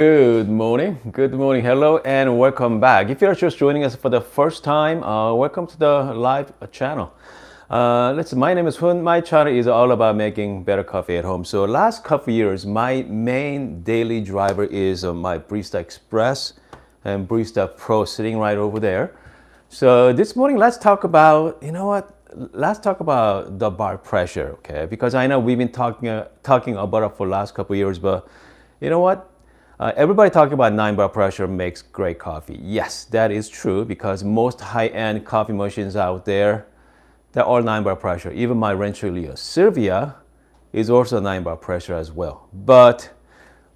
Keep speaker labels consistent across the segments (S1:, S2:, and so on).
S1: Good morning, hello, and welcome back. If you're just joining us for the first time, welcome to the live channel. My name is Hun. My channel is all about making better coffee at home. So last couple years, my main daily driver is my Barista Express and Barista Pro sitting right over there. So this morning, let's talk about, let's talk about the bar pressure, okay? Because I know we've been talking about it for the last couple years, but you know what? Everybody talking about 9 bar pressure makes great coffee. Yes, that is true because most high-end coffee machines out there, they're all 9 bar pressure. Even my Rancho Leo Sylvia is also 9 bar pressure as well. But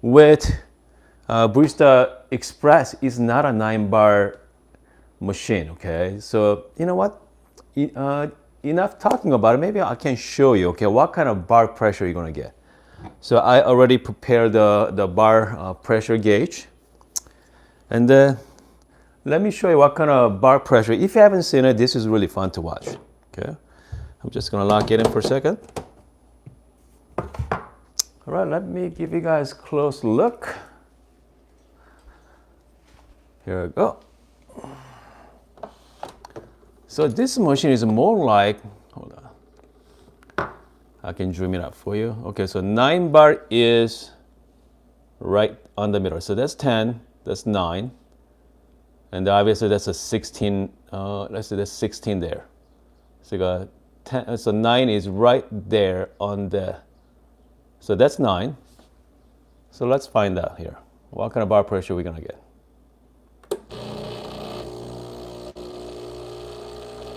S1: with Barista Express, it's not a 9 bar machine, okay? So you know what? Enough talking about it. Maybe I can show you, okay, what kind of bar pressure you're gonna get. So I already prepared the bar pressure gauge. And then let me show you what kind of bar pressure. If you haven't seen it, this is really fun to watch. Okay, I'm just gonna lock it in for a second. All right, let me give you guys a close look. Here we go. So this machine is more like, hold on. I can zoom it up for you. Okay, so 9 bar is right on the middle. So that's 10, that's 9. And obviously that's a 16, let's say that's 16 there. So you got 10, so 9 is right there on the, so that's 9. So let's find out here. What kind of bar pressure we're gonna get.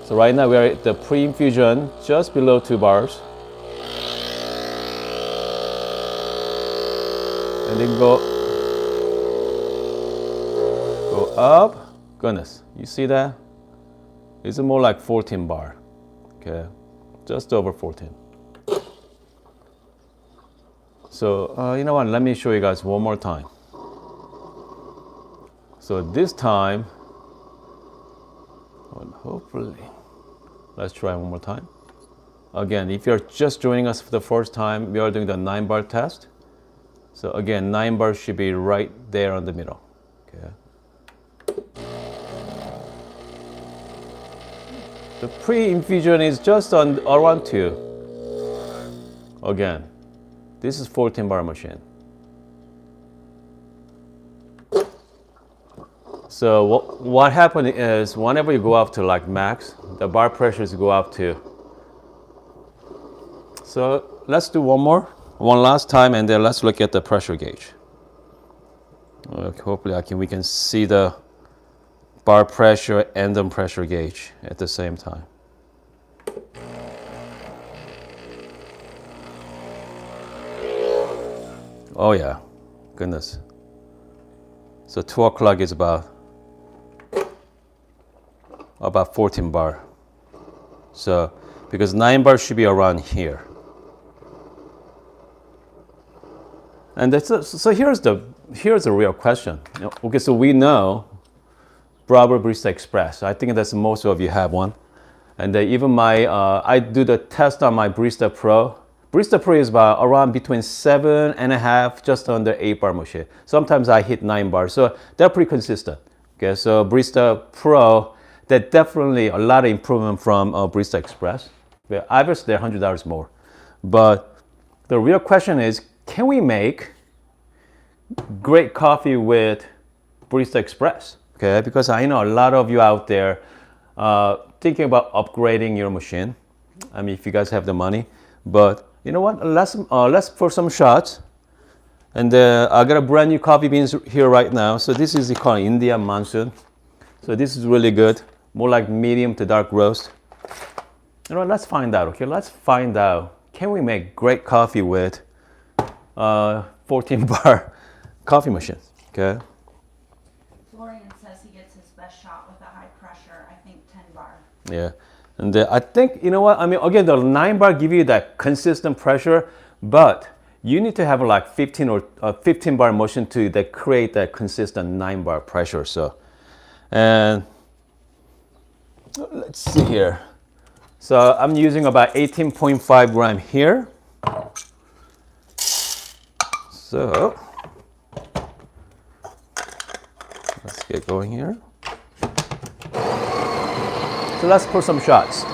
S1: So right now we are at the pre-infusion, just below 2 bars. And then go up. Goodness, you see that? It's more like 14 bar. Okay, just over 14. So you know what? Let me show you guys one more time. So this time, well, hopefully, let's try one more time. Again, if you're just joining us for the first time, we are doing the 9 bar test. So again, 9 bars should be right there on the middle. Okay. The pre-infusion is just on around 2. Again, this is 14 bar machine. So what happened is whenever you go up to like max, the bar pressures go up to. So let's do one last time, and then let's look at the pressure gauge. Okay, hopefully we can see the bar pressure and the pressure gauge at the same time. Oh yeah, goodness. So 2 o'clock is about 14 bar. So because 9 bar should be around here. And that's so here's the real question. Okay, so we know Bravo Barista Express. I think that's most of you have one. And even I do the test on my Barista Pro. Barista Pro is about around between 7.5, just under 8 bar machine. Sometimes I hit 9 bars, so they're pretty consistent. Okay, so Barista Pro, that definitely a lot of improvement from Barista Express. Obviously, they're $100 more. But the real question is, can we make great coffee with Barista Express? Okay, because I know a lot of you out there thinking about upgrading your machine. I mean, if you guys have the money. But you know what? Let's pour some shots. And I got a brand new coffee beans here right now. So this is called India Monsoon. So this is really good. More like medium to dark roast. You know what? Let's find out. Okay, let's find out. Can we make great coffee with 14 bar coffee machines? Okay.
S2: Florian says he gets his best shot with a high pressure, I think 10 bar.
S1: Yeah, and I think, you know what, I mean, again, the 9 bar give you that consistent pressure, but you need to have like 15 bar machine to create that consistent 9 bar pressure. So, and let's see here. So I'm using about 18.5 gram here. So Let's get going here. So let's pour some shots.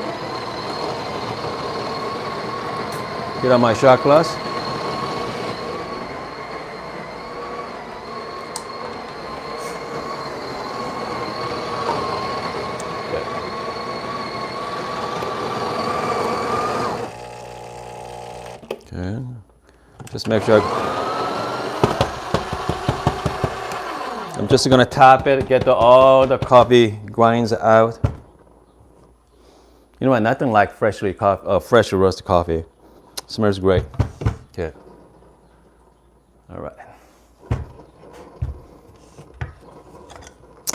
S1: Get out my shot glass. Okay. Just make sure I'm just gonna tap it, get all the coffee grinds out. You know what? Nothing like freshly roasted coffee. Smells great. Okay. All right.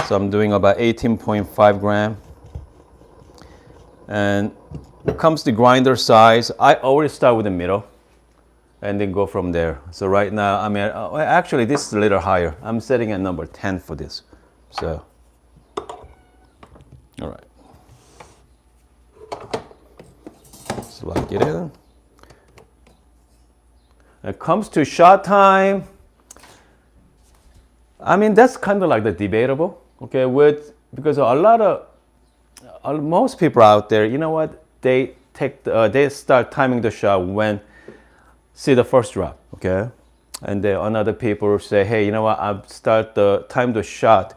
S1: So I'm doing about 18.5 gram. And when it comes to grinder size, I always start with the middle and then go from there. So right now, I'm at, actually this is a little higher. I'm setting at number 10 for this. So, all right. Slide it in. When it comes to shot time, I mean, that's kind of like the debatable, okay, because a lot of, most people out there, you know what, they start timing the shot when see the first drop, okay? And then another people say, hey, you know what, I start the time the shot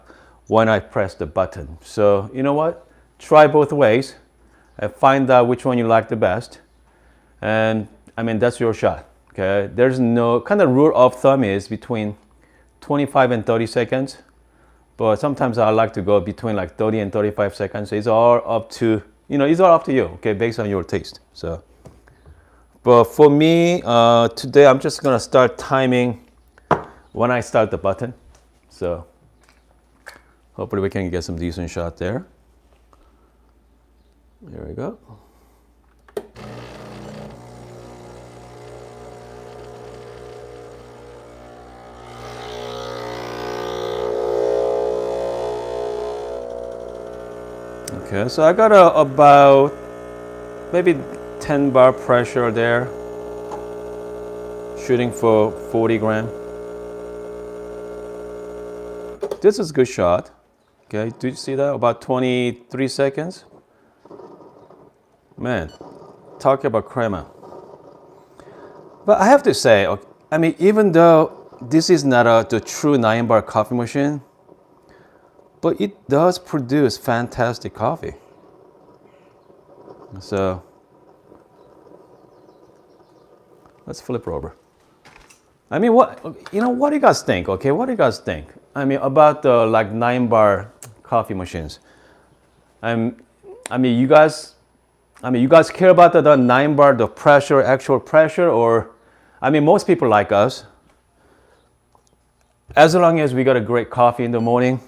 S1: when I press the button. So, you know what, try both ways and find out which one you like the best. And I mean, that's your shot, okay? There's no, kind of rule of thumb is between 25 and 30 seconds. But sometimes I like to go between like 30 and 35 seconds. So it's all up to, you know, it's all up to you, okay, based on your taste. So, but for me, today I'm just gonna start timing when I start the button. So hopefully we can get some decent shot there. There we go. Okay, so I got about maybe 10 bar pressure there, shooting for 40 gram. This is a good shot. Okay, do you see that? About 23 seconds. Man, talk about crema. But I have to say, okay, I mean, even though this is not the true 9-bar coffee machine, but it does produce fantastic coffee. So let's flip it over. I mean, what do you guys think? Okay, what do you guys think? I mean, about the like 9-bar coffee machines. I mean, you guys care about the 9-bar, the pressure, actual pressure, or I mean, most people like us. As long as we got a great coffee in the morning,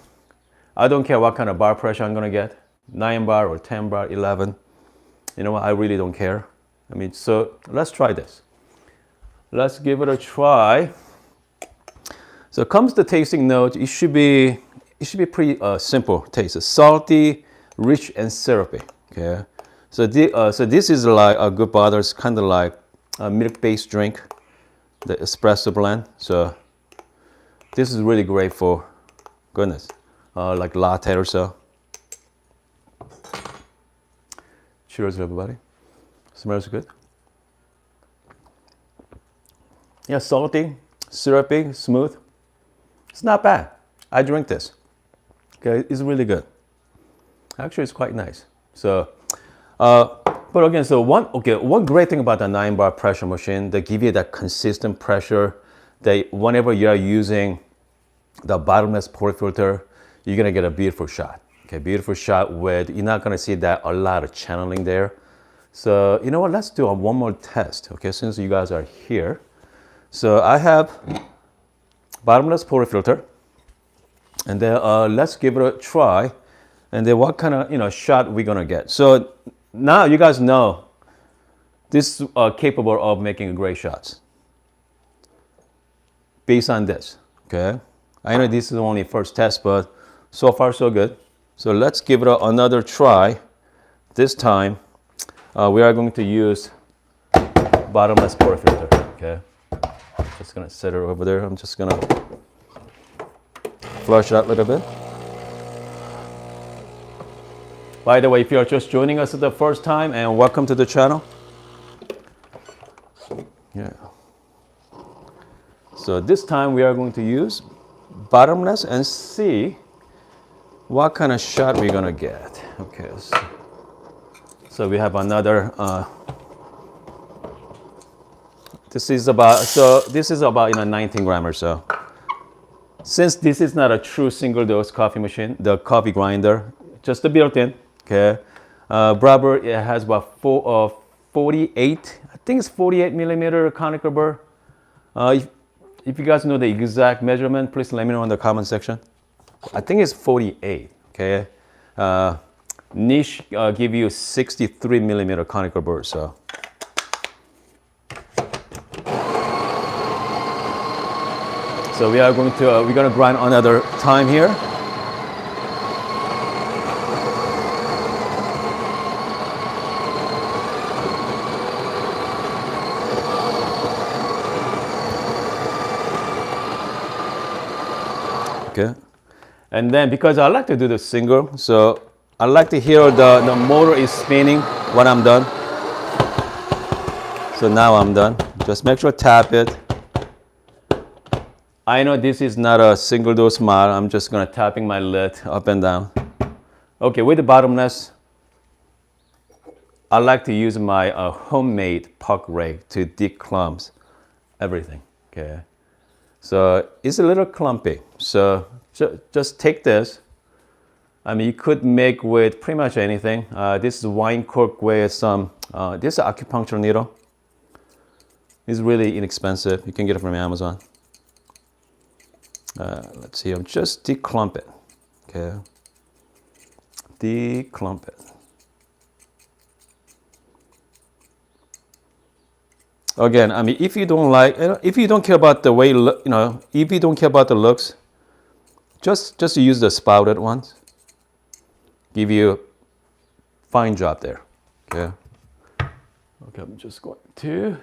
S1: I don't care what kind of bar pressure I'm gonna get, 9-bar or 10-bar, 11. You know what? I really don't care. I mean, so let's try this. Let's give it a try. So it comes to tasting notes. It should be pretty simple taste. It's salty, rich, and syrupy. Okay. So this is like a good bottle. It's kind of like a milk-based drink, the espresso blend. So this is really great for, goodness, like latte or so. Cheers, everybody. Smells good. Yeah, salty, syrupy, smooth. It's not bad. I drink this. Okay, it's really good. Actually, it's quite nice. So, but again, so one great thing about the 9-bar pressure machine, they give you that consistent pressure. That whenever you're using the bottomless portafilter, you're gonna get a beautiful shot. Okay, beautiful shot with, you're not gonna see that a lot of channeling there. So you know what, let's do one more test, okay, since you guys are here. So I have bottomless portafilter, and then let's give it a try, and then what kind of shot we're gonna get. So now you guys know this is capable of making great shots based on this, okay? I know this is only first test, but so far so good. So let's give it another try. This time, we are going to use bottomless portafilter, okay? Just gonna set it over there. I'm just gonna flush it out a little bit. By the way, if you're just joining us for the first time, and welcome to the channel. Yeah. So this time we are going to use bottomless and see what kind of shot we're gonna get. Okay. So we have another. This is about 19 gram or so. Since this is not a true single dose coffee machine, the coffee grinder, just the built-in. Okay. Bravo, it has about 48. I think it's 48 millimeter conical burr. If you guys know the exact measurement, please let me know in the comment section. I think it's 48. Okay. Niche give you 63 millimeter conical burr. So. So we are going to we're gonna grind another time here. Okay, and then because I like to do the single, so I like to hear the motor is spinning when I'm done. So now I'm done. Just make sure to tap it. I know this is not a single dose model. I'm just gonna tapping my lid up and down. Okay, with the bottomless, I like to use my homemade puck rake to declump everything. Okay, so it's a little clumpy. So just take this. I mean, you could make with pretty much anything. This is wine cork with some. This is an acupuncture needle. It's really inexpensive. You can get it from Amazon. Let's see, I'm just declump it, okay? Declump it. Again, I mean, if you don't like, if you don't care about the way, if you don't care about the looks, just use the spouted ones. Give you a fine job there, okay? Okay, I'm just going to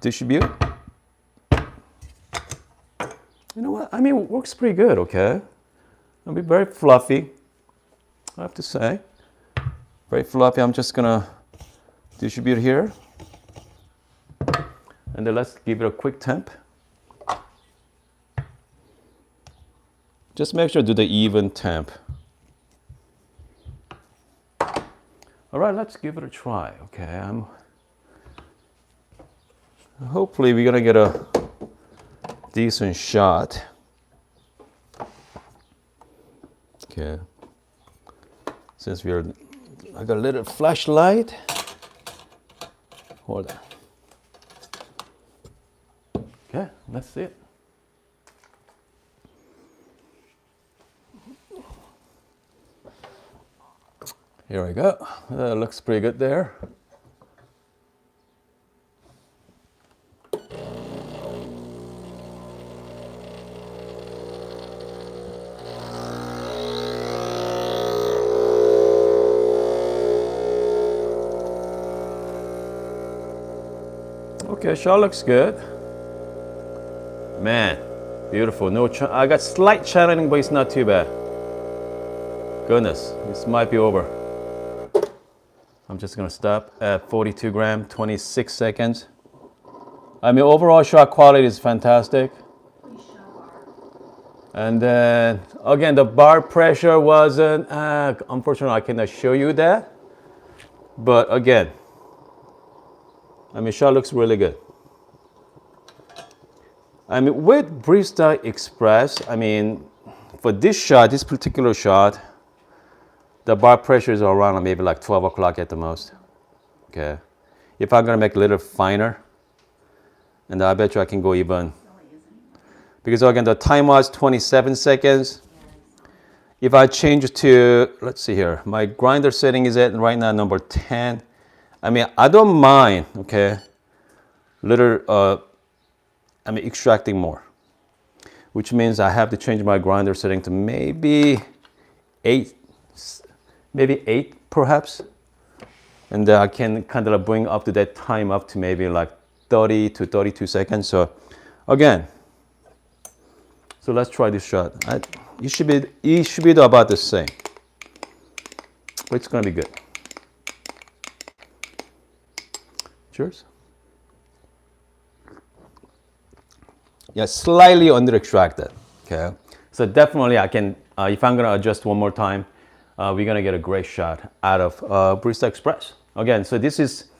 S1: distribute. You know what? I mean, it works pretty good, okay? It'll be very fluffy, I have to say. Very fluffy. I'm just gonna distribute here. And then let's give it a quick temp. Just make sure to do the even temp. All right, let's give it a try, okay? Hopefully we're gonna get a decent shot. Okay. Since I got a little flashlight. Hold on. Okay, let's see it. Here we go. That looks pretty good there. Okay, shot looks good. Man, beautiful. No, I got slight channeling, but it's not too bad. Goodness, this might be over. I'm just gonna stop at 42 gram, 26 seconds. I mean, overall shot quality is fantastic. And then, again, the bar pressure wasn't, unfortunately, I cannot show you that. But again, I mean, shot looks really good. I mean, with Barista Express, I mean, for this shot, this particular shot, the bar pressure is around maybe like 12 o'clock at the most. Okay. If I'm gonna make it a little finer, and I bet you I can go even, because again, the time was 27 seconds. If I change to, let's see here, my grinder setting is at right now number 10. I mean, I don't mind, okay, extracting more, which means I have to change my grinder setting to maybe 8 perhaps. And then I can kind of bring up to that time up to maybe like 30 to 32 seconds. So again, so let's try this shot. It should be about the same. but it's gonna be good. Cheers. Yeah, slightly under extracted. Okay, so definitely I can. If I'm gonna adjust one more time, we're gonna get a great shot out of Barista Express. Again, so this is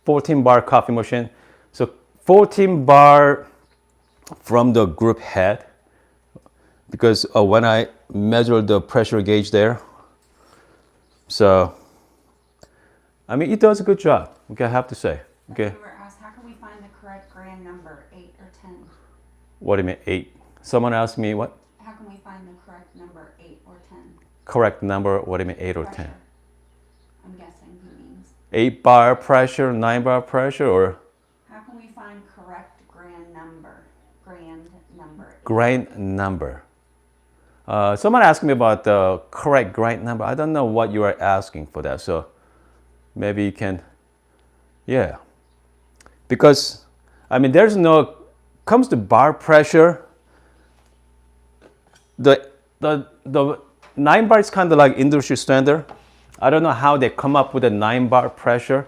S1: 14 bar coffee machine. So 14 bar from the group head, because when I measured the pressure gauge there, so I mean it does a good job. Okay, I have to say. Okay.
S2: Viewer asked, how can we find the correct grand number, 8 or 10?
S1: What do you mean 8? Someone asked me what?
S2: How can we find the correct number, 8 or 10?
S1: Correct number, what do you mean 8 or 10?
S2: Pressure. I'm guessing he means.
S1: 8 bar pressure, 9 bar pressure, or?
S2: How can we find correct grand number? Grand number.
S1: Grain number. Someone asked me about the correct grain number. I don't know what you are asking for that, so maybe you can, yeah. Because, I mean, there's no, comes to bar pressure, the 9 bar is kind of like industry standard. I don't know how they come up with a 9 bar pressure.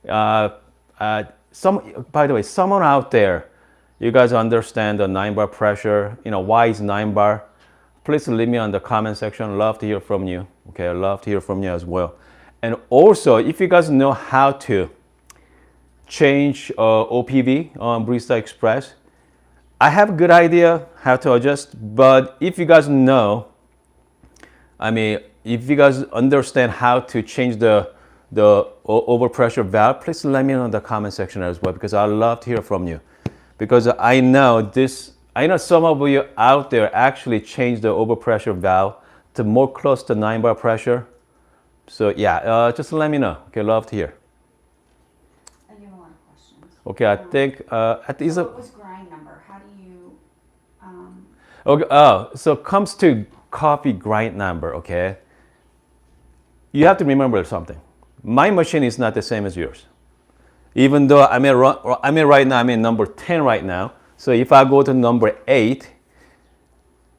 S1: By the way, someone out there, you guys understand the 9 bar pressure, you know, why is 9 bar? Please leave me on the comment section. Love to hear from you. Okay, I love to hear from you as well. And also, if you guys know how to change OPV on Barista Express, I have a good idea how to adjust, but if you guys know, I mean, if you guys understand how to change the overpressure valve, please let me know in the comment section as well, because I love to hear from you. Because I know some of you out there actually changed the overpressure valve to more close to 9 bar pressure. So yeah, just let me know. Okay, love to hear.
S2: I do a lot of questions.
S1: Okay, I think
S2: So what was grind number? How do you?
S1: Okay, so comes to coffee grind number. Okay, you have to remember something. My machine is not the same as yours. Even though right now I'm in number 10 right now. So if I go to number 8,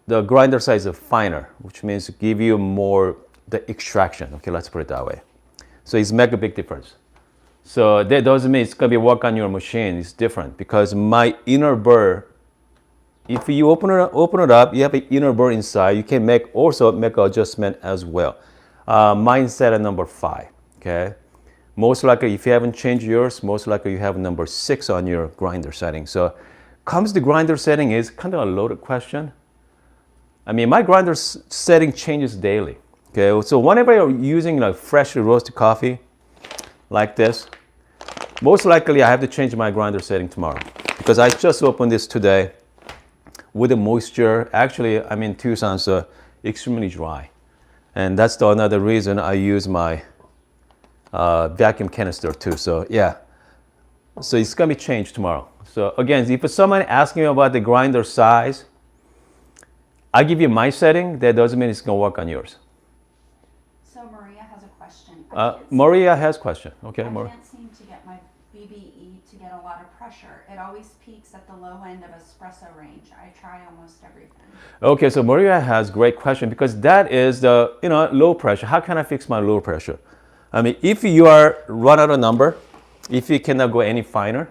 S1: the grinder size is finer, which means give you more the extraction. Okay, let's put it that way. So it's make a big difference. So that doesn't mean it's gonna be work on your machine. It's different because my inner burr, if you open it up, you have an inner burr inside. You can also make an adjustment as well. Mine set at number 5. Okay. Most likely, if you haven't changed yours, most likely you have number 6 on your grinder setting. So, comes to grinder setting is kind of a loaded question. I mean, my grinder setting changes daily. Okay, so whenever you're using like freshly roasted coffee, like this, most likely I have to change my grinder setting tomorrow because I just opened this today with the moisture. Actually, I'm in Tucson, so extremely dry, and that's another reason I use my vacuum canister too. So yeah, so it's gonna be changed tomorrow. So again, if someone asking me about the grinder size, I give you my setting. That doesn't mean it's gonna work on yours.
S2: So Maria has a question.
S1: Maria has a question. Okay,
S2: I
S1: Maria.
S2: can't seem to get my BBE to get a lot of pressure. It always peaks at the low end of espresso range. I try almost everything.
S1: Okay, so Maria has a great question because that is the low pressure. How can I fix my low pressure? I mean, if you are run out of number, if you cannot go any finer,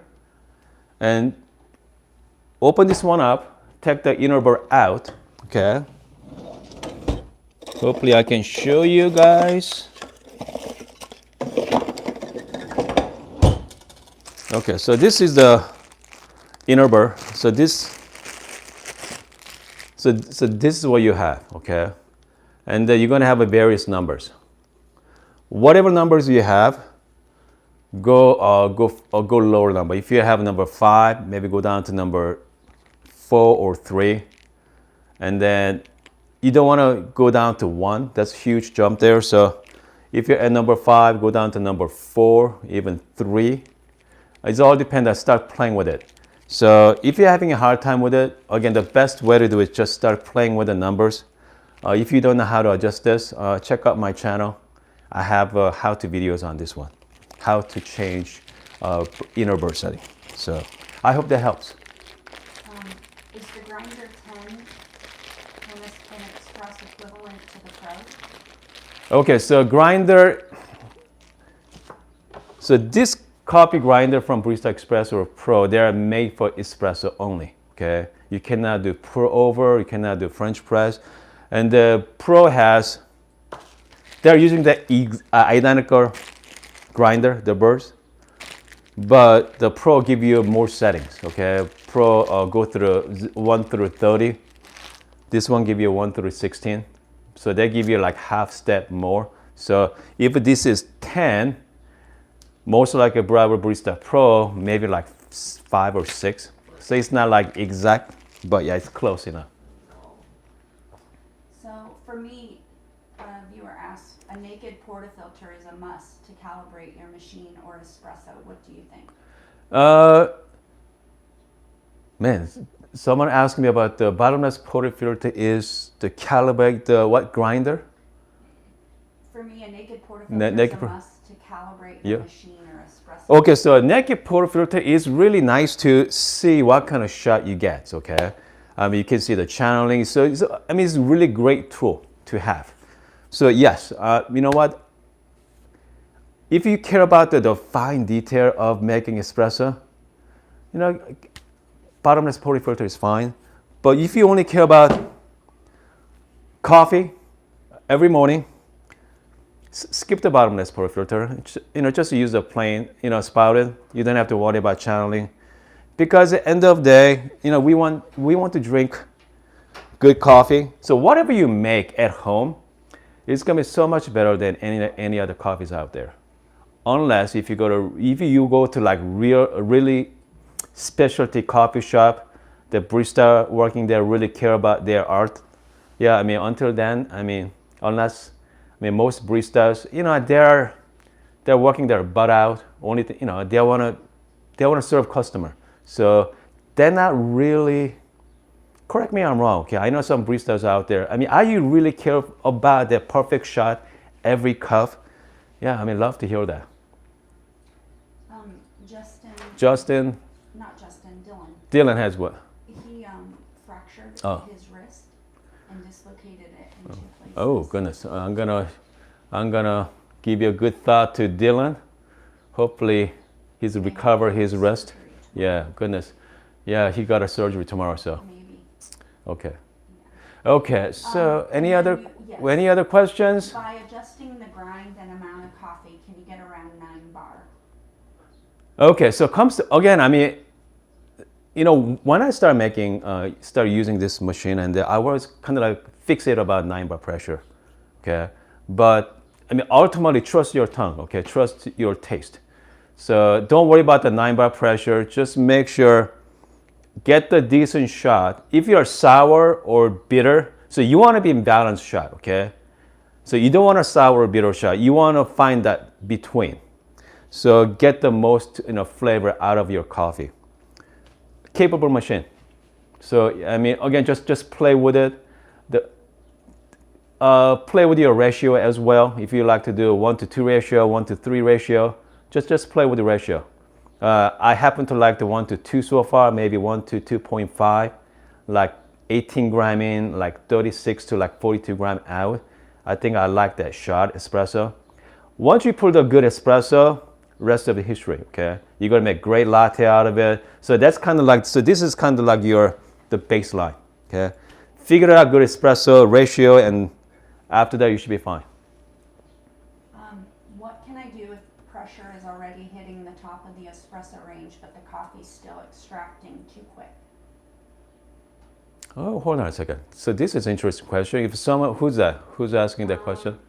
S1: and open this one up, take the inner burr out. Okay. Hopefully I can show you guys. Okay, so this is the inner burr. So this is what you have, okay? And you're gonna have various numbers. Whatever numbers you have, go lower number. If you have number 5, maybe go down to number 4 or 3, and then you don't want to go down to 1. That's a huge jump there. So if you're at number 5, go down to number 4, even 3. It all depends. I start playing with it. So if you're having a hard time with it, again, the best way to do it is just start playing with the numbers. If you don't know how to adjust this, check out my channel. I have how-to videos on this one, how to change inner burr setting. So I hope that helps.
S2: Is the grinder 10 an express equivalent to the Pro?
S1: Okay, so grinder. So this coffee grinder from Barista Espresso or Pro, they are made for espresso only. Okay, you cannot do pour over, you cannot do French press, and the Pro has. They're using the identical grinder, the burrs, but the Pro give you more settings. Okay, Pro go through 1 through 30. This one give you 1 through 16. So they give you like half step more. So if this is 10, most like a Bravo Barista Pro, maybe like 5 or 6. So it's not like exact, but yeah, it's close enough.
S2: So for me, a viewer asked, a naked portafilter is a must to calibrate your machine or espresso. What do you think?
S1: Man, someone asked me about the bottomless portafilter is to calibrate the what grinder?
S2: For me, a naked portafilter is a must to calibrate your machine or espresso.
S1: Okay, so a naked portafilter is really nice to see what kind of shot you get, okay? You can see the channeling. So it's a really great tool to have. So yes, you know what? If you care about the fine detail of making espresso, you know, bottomless portafilter is fine. But if you only care about coffee every morning, skip the bottomless portafilter. You know, just use the plain, spouted. You don't have to worry about channeling, because at the end of the day, you know, we want to drink good coffee. So whatever you make at home, it's gonna be so much better than any other coffees out there. Unless if you go to like really specialty coffee shop, the barista working there really care about their art. Yeah, until then, unless most baristas, they're working their butt out. Only they wanna serve customer. So they're not really. Correct me if I'm wrong. Okay, I know some baristas out there. Are you really care about the perfect shot every cup? Yeah, love to hear that.
S2: Justin. Not Justin. Dylan.
S1: Dylan has what?
S2: He fractured his wrist and dislocated it in 2 places.
S1: Oh goodness! I'm gonna give you a good thought to Dylan. Hopefully, he's recover his wrist. Yeah, goodness. Yeah, he got a surgery tomorrow. So.
S2: Maybe.
S1: Okay. Okay. So any other questions?
S2: By adjusting the grind and amount of coffee, can you get around 9 bar?
S1: Okay. So comes to, again. When I start using this machine, and I was kind of like fixated about 9 bar pressure. Okay. But ultimately, trust your tongue. Okay. Trust your taste. So don't worry about the 9 bar pressure. Just make sure. Get the decent shot. If you're sour or bitter, so you want to be in balanced shot, okay? So you don't want a sour or bitter shot. You want to find that between. So get the most flavor out of your coffee. Capable machine. So again, just play with it. Play with your ratio as well. If you like to do 1-to-2 ratio, 1-to-3 ratio, just play with the ratio. I happen to like the 1-to-2 so far, maybe 1-to-2.5, like 18 gram in, like 36 to like 42 gram out. I think I like that shot espresso. Once you pull the good espresso, rest of the history, okay? You're gonna make great latte out of it. So that's kind of like, this is kind of like the baseline, okay? Figure out good espresso ratio, and after that you should be fine.
S2: What can I do if pressure is already hitting the top of the espresso range, but the coffee's still extracting too quick?
S1: Oh, hold on a second. So this is an interesting question. If someone, who's asking that question?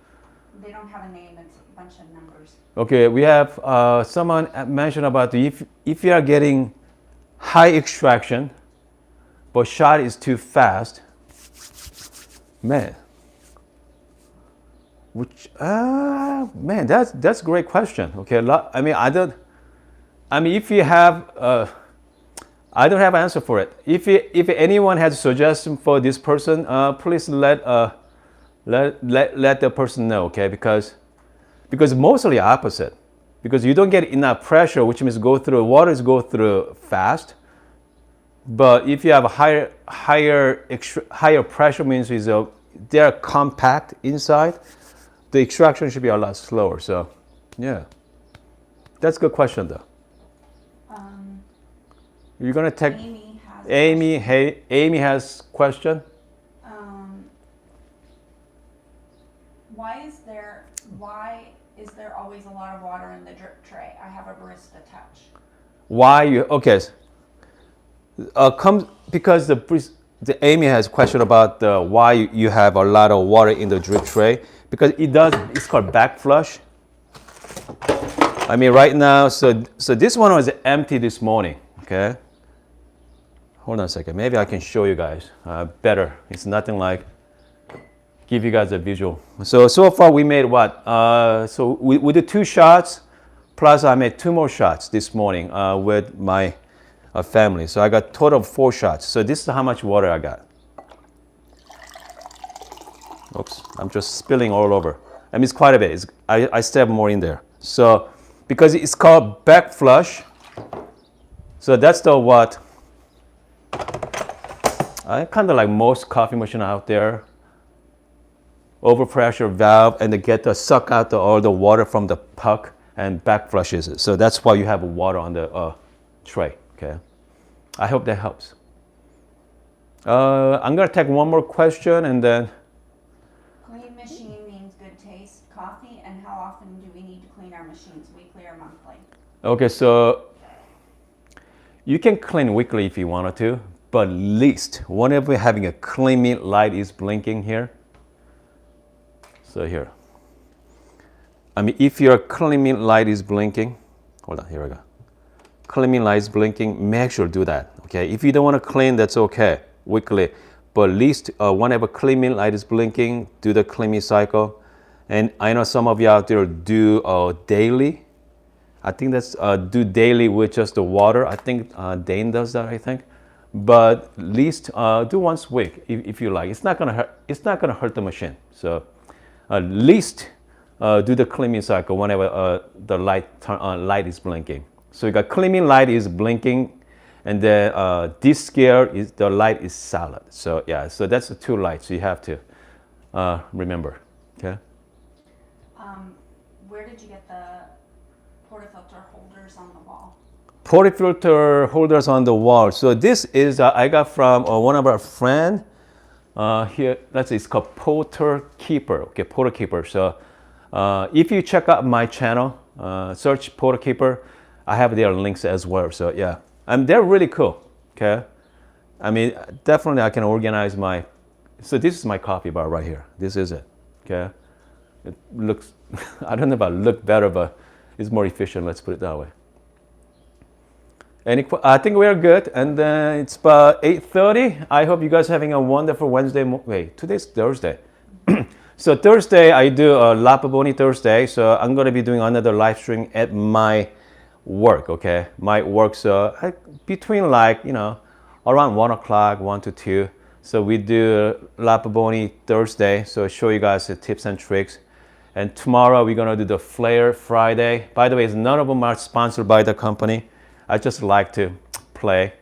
S2: They don't have a name, it's a bunch of numbers.
S1: Okay, we have someone mentioned about if you are getting high extraction, but shot is too fast, man. That's a great question. Okay, if you have, I don't have an answer for it. If anyone has a suggestion for this person, please let the person know. Okay, because mostly opposite. Because you don't get enough pressure, which means waters go through fast. But if you have a higher pressure, means they're compact inside. the extraction should be a lot slower. So, yeah, that's a good question though. You're gonna take
S2: Amy has.
S1: Amy. Hey, Amy has question.
S2: Why is there always a lot of water in the drip tray? I have a barista touch.
S1: Why you okay? Comes because the Amy has a question about why you have a lot of water in the drip tray, because it's called back flush. I mean right now, so this one was empty this morning. Okay, hold on a second. Maybe I can show you guys better. It's nothing like give you guys a visual. So far we made what? So we did 2 shots, plus I made 2 more shots this morning with my family. So I got total of 4 shots. So this is how much water I got. Oops, I'm just spilling all over. I mean, it's quite a bit. I still have more in there. So because it's called back flush, so that's the what I kind of like most coffee machine out there. Overpressure valve, and they get to suck out all the water from the puck and back flushes it. So that's why you have water on the tray. Okay, I hope that helps. I'm gonna take one more question and then.
S2: Clean machine means good taste. Coffee, and how often do we need to clean our machines? Weekly or monthly?
S1: Okay, so you can clean weekly if you wanted to, but at least whenever we're having a cleaning light is blinking here. So here, I mean, if your cleaning light is blinking, hold on, here we go. Cleaning light is blinking, make sure to do that, okay? If you don't want to clean, that's okay, weekly. But at least whenever cleaning light is blinking, do the cleaning cycle. And I know some of you out there do daily. I think that's do daily with just the water. I think Dane does that, I think. But at least do once a week if you like. It's not gonna hurt. It's not gonna hurt the machine. So at least do the cleaning cycle whenever the light is blinking. So you got cleaning light is blinking, and then this gear is the light is solid. So yeah, so that's the 2 lights you have to remember. Okay.
S2: Where did you get the portafilter holders on the wall?
S1: Portafilter holders on the wall. So this is I got from one of our friend. Here, let's see, it's called Porter Keeper. Okay, Porter Keeper. So if you check out my channel, search Porter Keeper, I have their links as well. So yeah, and they're really cool. Okay, I mean, definitely I can organize my. So this is my coffee bar right here. This is it. Okay, it looks. I don't know about look better, but it's more efficient. Let's put it that way. I think we are good, and then it's about 8:30. I hope you guys are having a wonderful Wednesday. Wait, today's Thursday. So Thursday I do a Lapaboni Thursday. So I'm gonna be doing another live stream at my work. Okay, my work. So between like around 1 o'clock, 1 to 2. So we do Lapaboni Thursday. So show you guys the tips and tricks. And tomorrow we're gonna do the Flair Friday. By the way, none of them are sponsored by the company. I just like to play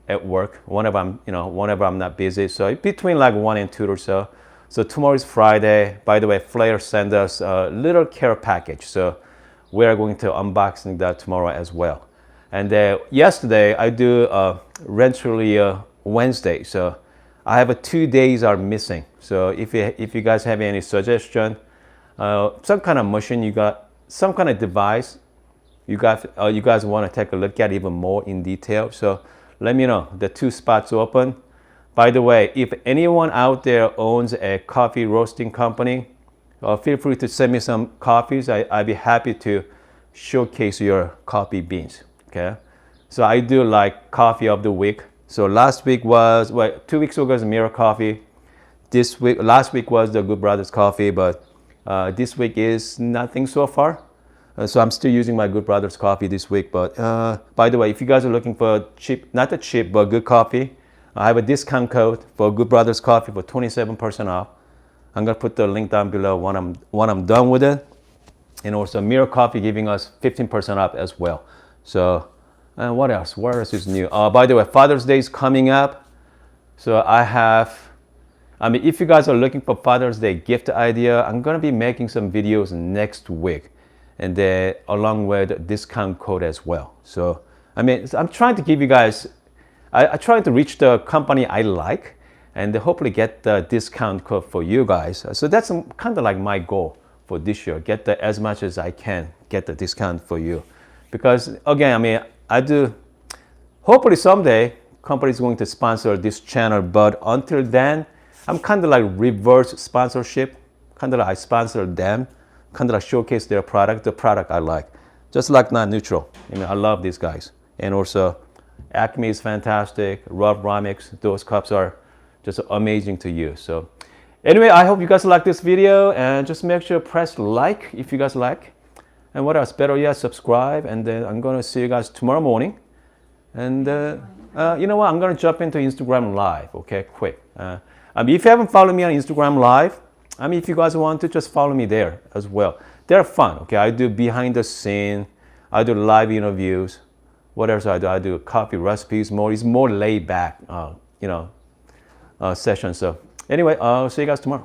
S1: at work whenever I'm not busy. So between like 1 and 2 or so. So tomorrow is Friday. By the way, Flair sent us a little care package. So we are going to unboxing that tomorrow as well. And yesterday I do Renteria Wednesday. So I have 2 days are missing. So if you guys have any suggestion, some kind of machine you got, some kind of device you guys want to take a look at even more in detail, so let me know. The 2 spots open. By the way, if anyone out there owns a coffee roasting company, feel free to send me some coffees. I'd be happy to showcase your coffee beans. Okay, so I do like coffee of the week. So last week was 2 weeks ago was Mirror Coffee. Last week was the Good Brothers Coffee, but this week is nothing so far. So I'm still using my Good Brothers coffee this week. But by the way, if you guys are looking for cheap, not the cheap, but good coffee, I have a discount code for Good Brothers coffee for 27% off. I'm gonna put the link down below when I'm done with it. And also Mirror Coffee giving us 15% off as well. So what else? What else is new? By the way, Father's Day is coming up. So I mean, if you guys are looking for Father's Day gift idea, I'm gonna be making some videos next week, and then along with discount code as well. So, I mean, I'm trying to give you guys, I try to reach the company I like, and hopefully get the discount code for you guys. So that's kind of like my goal for this year, get as much as I can, get the discount for you. Because again, I mean, I do, hopefully someday, company is going to sponsor this channel, but until then, I'm kind of like reverse sponsorship, kind of like I sponsor them, kind of like showcase their product, the product I like. Just like Not Neutral. I mean, I love these guys. And also, Acme is fantastic, Rob Ramix, those cups are just amazing to use. So anyway, I hope you guys like this video, and just make sure to press like if you guys like. And what else? Better yet, subscribe, and then I'm gonna see you guys tomorrow morning. And you know what? I'm gonna jump into Instagram Live, okay, quick. If you haven't followed me on Instagram Live, I mean, if you guys want to, just follow me there as well. They're fun, okay? I do behind the scene, I do live interviews. What else I do? I do coffee recipes. It's more laid back, session. So anyway, I'll see you guys tomorrow.